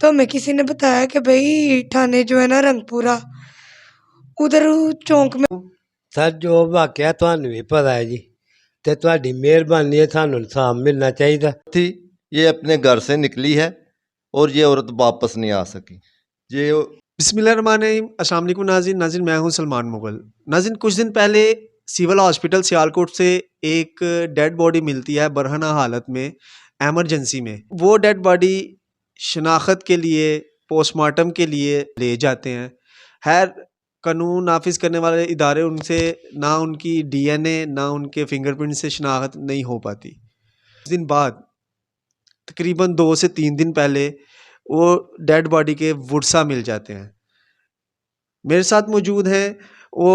तो हमें किसी ने बताया कि भाई थाने जो है ना रंगपुरा उधर चौंक में सर जो वाकया ਤੁਹਾਨੂੰ भी पता है जी ਤੇ ਤੁਹਾਡੀ ਮਿਹਰਬਾਨੀ ਹੈ ਸਾਨੂੰ ਇਨਸਾਫ ਮਿਲਣਾ ਚਾਹੀਦਾ थी ये अपने घर से निकली है और ये औरत वापस नहीं आ सकी। ये बिस्मिल्लाहिर्रहमानिर्रहीम। अस्सलाम वालेकुम नाज़रीन। मैं हूं सलमान मुगल। नाज़रीन, कुछ दिन पहले सिविल हॉस्पिटल सियालकोट से एक डेड बॉडी मिलती है बरहना हालत में, एमरजेंसी में। वो डेड बॉडी शनाख्त के लिए, पोस्टमार्टम के लिए ले जाते हैं। खैर, कानून नाफिज करने वाले इदारे उनसे ना उनकी DNA ना उनके फिंगरप्रिंट से शनाख्त नहीं हो पाती। कुछ दिन बाद, तकरीबन 2 से 3 दिन पहले, वो डेड बॉडी के वुरसा मिल जाते हैं। मेरे साथ मौजूद हैं वो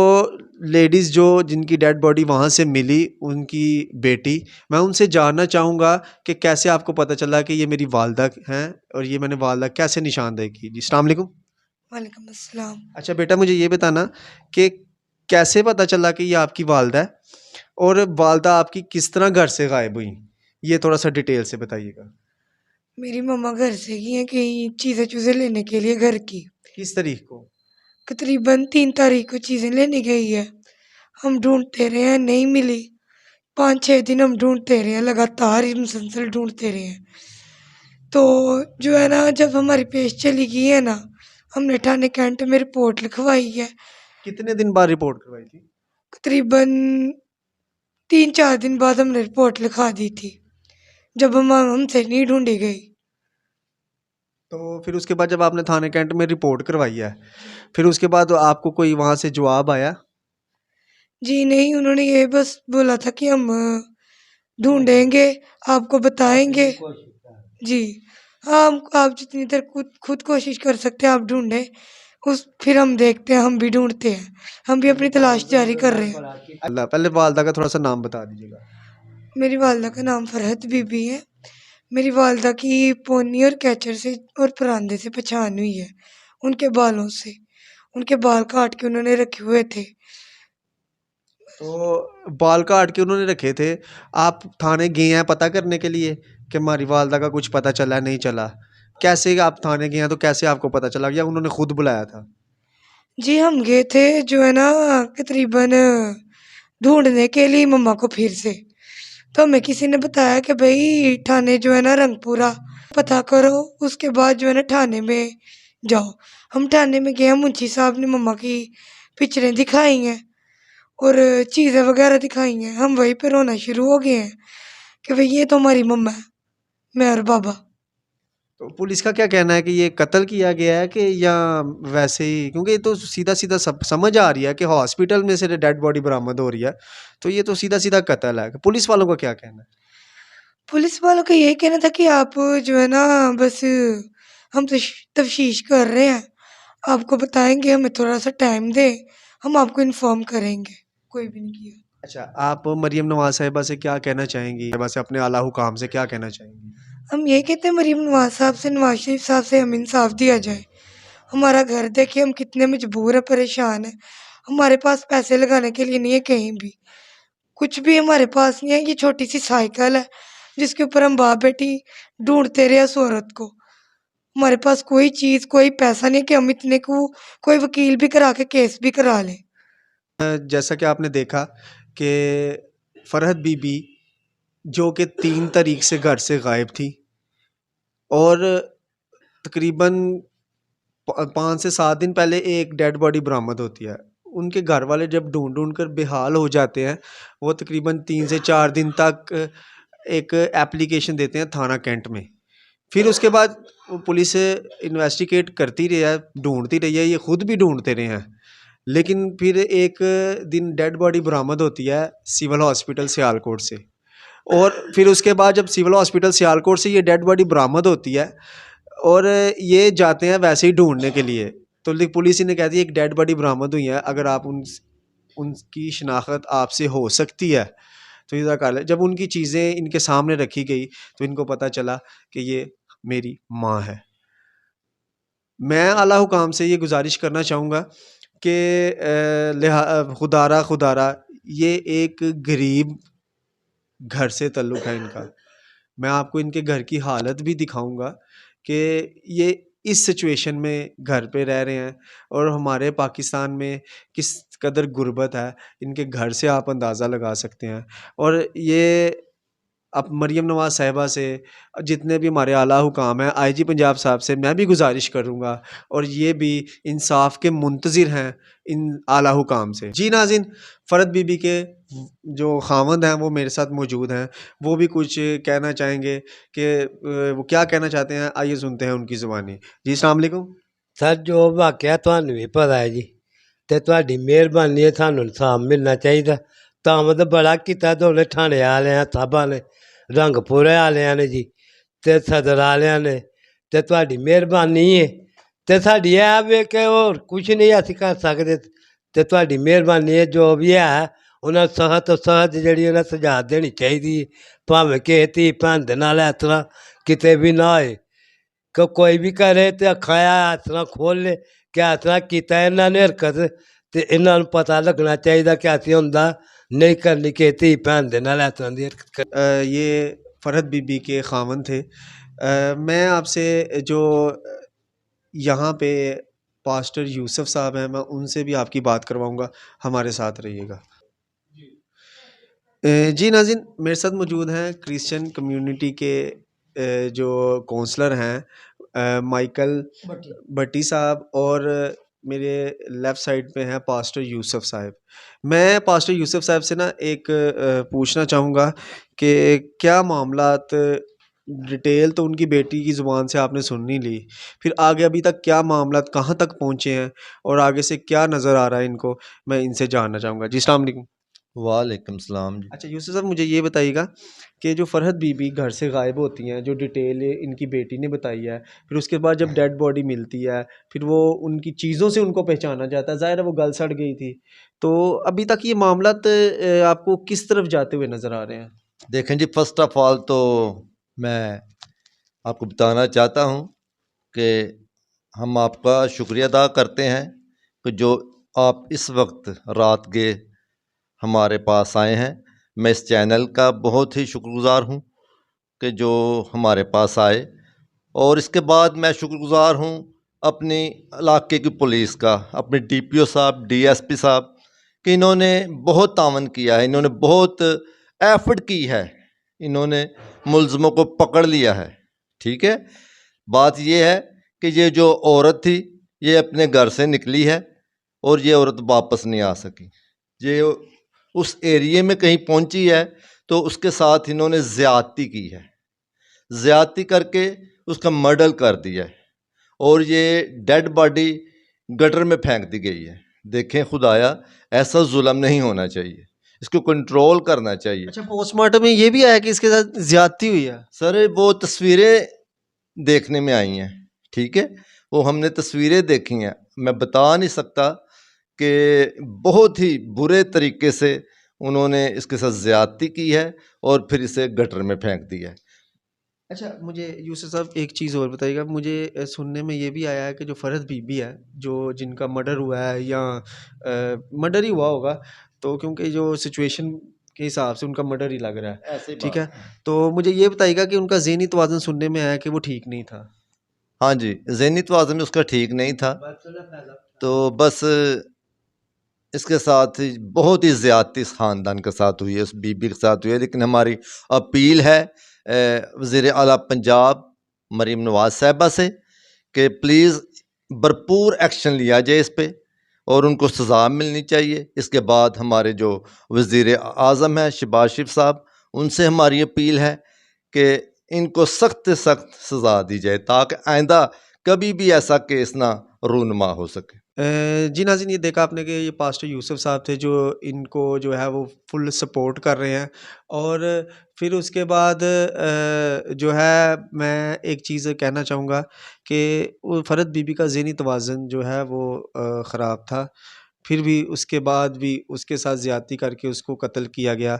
लेडीज़ जो जिनकी डेड बॉडी वहाँ से मिली, उनकी बेटी। मैं उनसे जानना चाहूँगा कि कैसे आपको पता चला कि ये मेरी वालदा हैं और ये मैंने वालदा कैसे निशानदेही की। जी अस्सलाम वालेकुम। वालेकुम अस्सलाम। अच्छा बेटा, मुझे ये बताना कि कैसे पता चला कि ये आपकी वालदा है और वालदा आपकी किस तरह घर से गायब हुई, ये थोड़ा सा डिटेल से बताइएगा। मेरी मम्मा घर से गई हैं कहीं चीज़ें चूज़ें लेने के लिए घर की। किस तारीख को? तकरीबन 3 तारीख को चीज़ें लेने गई है। हम ढूंढते रहे हैं, नहीं मिली। 5-6 दिन हम ढूंढते रहे हैं, लगातार ही मुसलसल ढूंढते रहे हैं। तो जो है ना, जब हमारी पेश चली गई है ना, हमने थाने कैंट में रिपोर्ट लिखवाई है। कितने दिन बाद रिपोर्ट करवाई थी? तकरीबन 3-4 दिन बाद हमने रिपोर्ट लिखा दी थी, जब हमसे नहीं ढूंढी गई। तो फिर उसके बाद जब आपने थाने कैंट में रिपोर्ट करवाई है, फिर उसके बाद आपको कोई वहाँ से जवाब आया? जी नहीं, उन्होंने ये बस बोला था कि हम ढूंढेंगे, आपको बताएंगे। जी हाँ, आप जितनी देर खुद खुद कोशिश कर सकते हैं आप ढूंढें। फिर हम देखते हैं, हम भी ढूंढते हैं, हम भी अपनी तलाश जारी कर रहे हैं। अल्लाह, पहले वालदा का थोड़ा सा नाम बता दीजिएगा। मेरी वालदा का नाम फरहत बीबी है। मेरी वालदा की पोनी और कैचर से और परांदे से पहचान हुई है, उनके बालों से। उनके बाल काट के उन्होंने रखे हुए थे। तो बाल काट के उन्होंने रखे थे, आप थाने गए हैं पता करने के लिए कि हमारी वालदा का कुछ पता चला नहीं चला? कैसे आप थाने गए हैं, तो कैसे आपको पता चला, या उन्होंने खुद बुलाया था? जी हम गए थे जो है ना, तकरीबन ढूंढने के लिए मम्मा को फिर से। तो हमें किसी ने बताया कि भाई थाने जो है ना रंगपुरा पता करो, उसके बाद जो है ना थाने में जाओ। हम थाने में गए, मुंशी साहब ने मम्मा की पिक्चरें दिखाई हैं और चीज़ें वगैरह दिखाई हैं। हम वहीं पे रोना शुरू हो गए हैं कि भाई ये तो हमारी मम्मा है, मैं और बाबा। तो पुलिस का क्या कहना है कि ये कत्ल किया गया है कि या वैसे ही, क्योंकि ये तो सीधा सीधा सब समझ आ रही है कि हॉस्पिटल में से डेड बॉडी बरामद हो रही है, तो ये तो सीधा सीधा कत्ल है। पुलिस वालों का क्या कहना है? पुलिस वालों का यही कहना था कि आप जो है ना, बस हम तफ्तीश कर रहे हैं, आपको बताएंगे, हमें थोड़ा सा टाइम दें, हम आपको इन्फॉर्म करेंगे। कोई भी नहीं किया। अच्छा, आप मरियम नवाज साहिबा से क्या कहना चाहेंगी, साहिबा से, अपने आला हुकाम से क्या कहना चाहेंगी? हम ये कहते हैं मरीम नवाज साहब से, नवाज शरीफ साहब से हमें इंसाफ दिया जाए। हमारा घर देखिए, हम कितने मजबूर हैं, परेशान हैं। हमारे पास पैसे लगाने के लिए नहीं है कहीं भी, कुछ भी हमारे पास नहीं है। ये छोटी सी साइकिल है जिसके ऊपर हम बाप बेटी ढूंढते रहे उस औरत को। हमारे पास कोई चीज़, कोई पैसा नहीं है कि हम इतने को कोई वकील भी करा के केस भी करा लें। जैसा कि आपने देखा कि फरहत बीबी जो कि 3 तारीख से घर से गायब थी और तकरीबन 5 से 7 दिन पहले एक डेड बॉडी बरामद होती है। उनके घर वाले जब ढूंढ कर बेहाल हो जाते हैं, वो तकरीबन 3 से 4 दिन तक एक एप्लीकेशन देते हैं थाना कैंट में। फिर उसके बाद वो पुलिस इन्वेस्टिगेट करती रही है, ढूंढती रही है, ये खुद भी ढूंढते रहे हैं। लेकिन फिर एक दिन डेड बॉडी बरामद होती है सिविल हॉस्पिटल सियालकोट से, और फिर उसके बाद जब सिविल हॉस्पिटल सियालकोट से ये डेड बॉडी बरामद होती है और ये जाते हैं वैसे ही ढूंढने के लिए, तो पुलिस इन्हें कहती है एक डेड बॉडी बरामद हुई है, अगर आप उनकी शनाख्त आपसे हो सकती है तो ये कर ले। जब उनकी चीज़ें इनके सामने रखी गई तो इनको पता चला कि ये मेरी माँ है। मैं आला हुकाम से ये गुजारिश करना चाहूँगा कि खुदारा ये एक गरीब घर से ताल्लुक़ है इनका। मैं आपको इनके घर की हालत भी दिखाऊंगा कि ये इस सिचुएशन में घर पे रह रहे हैं और हमारे पाकिस्तान में किस कदर गुर्बत है, इनके घर से आप अंदाज़ा लगा सकते हैं। और ये अब मरीम नवाज़ साहिबा से जितने भी हमारे आला हुकाम हैं, आईजी पंजाब साहब से मैं भी गुज़ारिश करूँगा और ये भी इंसाफ़ के मुंतज़िर हैं इन आला हुकाम से। जी नाज़रीन, फ़रहद बीबी के जो ख़ावंद हैं वो मेरे साथ मौजूद हैं, वो भी कुछ कहना चाहेंगे कि वो क्या कहना चाहते हैं, आइए सुनते हैं उनकी ज़ुबानी। जी अस्सलाम वालेकुम। ਸਰ ਜੋ ਵਾਕਿਆ ਤੁਹਾਨੂੰ ਵੀ ਪਤਾ ਹੈ ਜੀ ਤੇ ਤੁਹਾਡੀ ਮਿਹਰਬਾਨੀ ਹੈ ਸਾਨੂੰ ਇਨਸਾਫ ਮਿਲਣਾ ਚਾਹੀਦਾ। ਤਾਂ ਤਾਂ ਬੜਾ ਕੀਤਾ ਦੋਨੇ ਥਾਣੇ ਵਾਲਿਆਂ ਸਾਹਿਬਾਂ ਨੇ, ਰੰਗਪੁਰੇ ਵਾਲਿਆਂ ਨੇ ਜੀ ਤੇ ਸਦਰ ਵਾਲਿਆਂ ਨੇ, ਤੇ ਤੁਹਾਡੀ ਮਿਹਰਬਾਨੀ ਹੈ ਤੇ ਸਾਡੀ ਇਹ ਵੇ ਕਿ ਹੋਰ ਕੁਛ ਨਹੀਂ ਅਸੀਂ ਕਰ ਸਕਦੇ। ਤੇ ਤੁਹਾਡੀ ਮਿਹਰਬਾਨੀ ਹੈ, ਜੋ ਵੀ ਹੈ ਉਹਨਾਂ ਸਖਤ ਤੋਂ ਸਖਤ ਜਿਹੜੀ ਉਹਨਾਂ ਸਜ਼ਾ ਦੇਣੀ ਚਾਹੀਦੀ ਹੈ। ਭਾਵੇਂ ਕਿਸੇ ਧੀ ਭੈਣ ਦੇ ਨਾਲ ਇਸ ਤਰ੍ਹਾਂ ਕਿਤੇ ਵੀ ਨਾ ਹੋਏ ਕਿ ਕੋਈ ਵੀ ਕਰੇ ਤੇ ਅੱਖਾਂ ਇਸ ਤਰ੍ਹਾਂ ਖੋਲ੍ਹ ਲੇ ਕਿ ਇਸ ਤਰ੍ਹਾਂ ਕੀਤਾ ਇਹਨਾਂ ਨੇ ਹਰਕਤ, ਤੇ ਇਹਨਾਂ ਨੂੰ ਪਤਾ ਲੱਗਣਾ ਚਾਹੀਦਾ ਕਿ ਅਸੀਂ ਹੁੰਦਾ नहीं करनी कि ਧੀ ਭੈਣ ਦੇ ਨਾਲ ਇਸ ਤਰ੍ਹਾਂ ਦੀ ਹਰਕਤ ये फ़रहद बीबी के ख़ावंद थे। मैं आपसे जो यहाँ पे पास्टर यूसुफ साहब हैं, मैं उनसे भी आपकी बात करवाऊँगा, हमारे साथ रहिएगा। जी नाज़रीन, मेरे साथ मौजूद हैं क्रिश्चियन कम्युनिटी के जो काउंसलर हैं माइकल भट्टी साहब, और मेरे लेफ़्ट साइड पे हैं पास्टर यूसुफ साहब। मैं पास्टर यूसुफ साहब से ना एक पूछना चाहूँगा कि क्या मामलात डिटेल तो उनकी बेटी की ज़ुबान से आपने सुन ही ली, फिर आगे अभी तक क्या मामलात कहाँ तक पहुँचे हैं और आगे से क्या नज़र आ रहा है इनको, मैं इनसे जानना चाहूँगा। जी अस्सलाम वालेकुम। वालेकुम सलाम जी। अच्छा यूसुफ साहब, मुझे ये बताइएगा कि जो फ़रहद बीबी घर से गायब होती हैं, जो डिटेल इनकी बेटी ने बताई है, फिर उसके बाद जब डेड बॉडी मिलती है, फिर वो उनकी चीज़ों से उनको पहचाना जाता है, ज़ाहिर है वो गल सड़ गई थी, तो अभी तक ये मामलात आपको किस तरफ जाते हुए नज़र आ रहे हैं? देखें जी, फर्स्ट ऑफ ऑल तो मैं आपको बताना चाहता हूँ कि हम आपका शुक्रिया अदा करते हैं कि जो आप इस वक्त रात के हमारे पास आए हैं। मैं इस चैनल का बहुत ही शुक्रगुज़ार हूँ कि जो हमारे पास आए, और इसके बाद मैं शुक्रगुज़ार हूँ अपनी इलाके की पुलिस का, अपने DPO साहब, DSP साहब, कि इन्होंने बहुत तावन किया है, इन्होंने बहुत एफर्ट की है, इन्होंने मुलज़मों को पकड़ लिया है। ठीक है, बात ये है कि ये जो औरत थी ये अपने घर से निकली है और ये औरत वापस नहीं आ सकी। ये उस एरिए में कहीं पहुंची है तो उसके साथ इन्होंने ज़्यादती की है, ज़्यादती करके उसका मर्डर कर दिया है और ये डेड बॉडी गटर में फेंक दी गई है। देखें खुदाया, ऐसा जुल्म नहीं होना चाहिए, इसको कंट्रोल करना चाहिए। अच्छा, पोस्टमार्टम में ये भी आया कि इसके साथ ज़्यादती हुई है? सर वो तस्वीरें देखने में आई हैं, ठीक है, वो हमने तस्वीरें देखी हैं, मैं बता नहीं सकता कि बहुत ही बुरे तरीके से उन्होंने इसके साथ ज़्यादती की है और फिर इसे गटर में फेंक दिया है। अच्छा, मुझे यूसुफ साहब एक चीज़ और बताइएगा, मुझे सुनने में ये भी आया है कि जो फ़रहद बीबी है, जो जिनका मर्डर हुआ है या मर्डर ही हुआ होगा, तो क्योंकि जो सिचुएशन के हिसाब से उनका मर्डर ही लग रहा है, ऐसे ठीक है, तो मुझे ये बताइएगा कि उनका ज़हनी तवाज़ुन सुनने में आया कि वो ठीक नहीं था। हाँ जी, ज़हनी तवाज़ुन उसका ठीक नहीं था, तो बस इसके साथ ही बहुत ही ज़्यादती इस ख़ानदान के साथ हुई है, उस बीबी के साथ हुई है। लेकिन हमारी अपील है वज़ीर आला पंजाब मरीम नवाज़ साहिबा से कि प्लीज़ भरपूर एक्शन लिया जाए इस पे और उनको सज़ा मिलनी चाहिए। इसके बाद हमारे जो वज़ीर आज़म हैं शहबाज शरीफ साहब, उनसे हमारी अपील है कि इनको सख्त से सख्त सज़ा दी जाए ताकि आइंदा कभी भी ऐसा केस ना रूनुमा हो सके। जी नाज़रीन, ये देखा आपने कि ये पास्टर यूसुफ साहब थे जो इनको जो है वो फुल सपोर्ट कर रहे हैं। और फिर उसके बाद जो है मैं एक चीज़ कहना चाहूँगा कि वो फ़रहद बीबी का ज़हनी तवाज़ुन जो है वो ख़राब था, फिर भी उसके बाद भी उसके साथ ज़्यादती करके उसको कत्ल किया गया।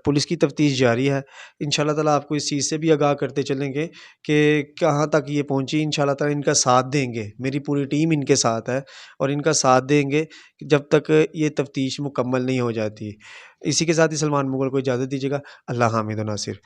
पुलिस की तफ्तीश जारी है, इंशाल्लाह ताला आपको इस चीज़ से भी आगाह करते चलेंगे कि कहाँ तक ये पहुँची। इंशाल्लाह ताला इनका साथ देंगे, मेरी पूरी टीम इनके साथ है और इनका साथ देंगे जब तक ये तफ्तीश मुकम्मल नहीं हो जाती। इसी के साथ ही सलमान मुग़ल को इजाज़त दीजिएगा। अल्लाह हामिद व नासिर।